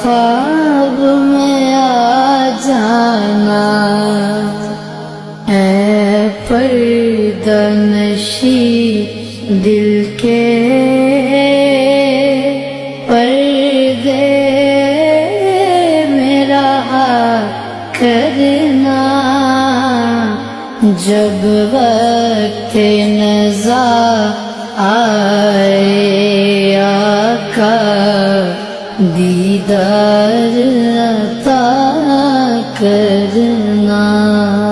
خواب میں آ جانا، اے پردہ نشی دل کے پردے میں رہا کرنا، جب وقت نزا آئے آقا دیدار عطا کرنا۔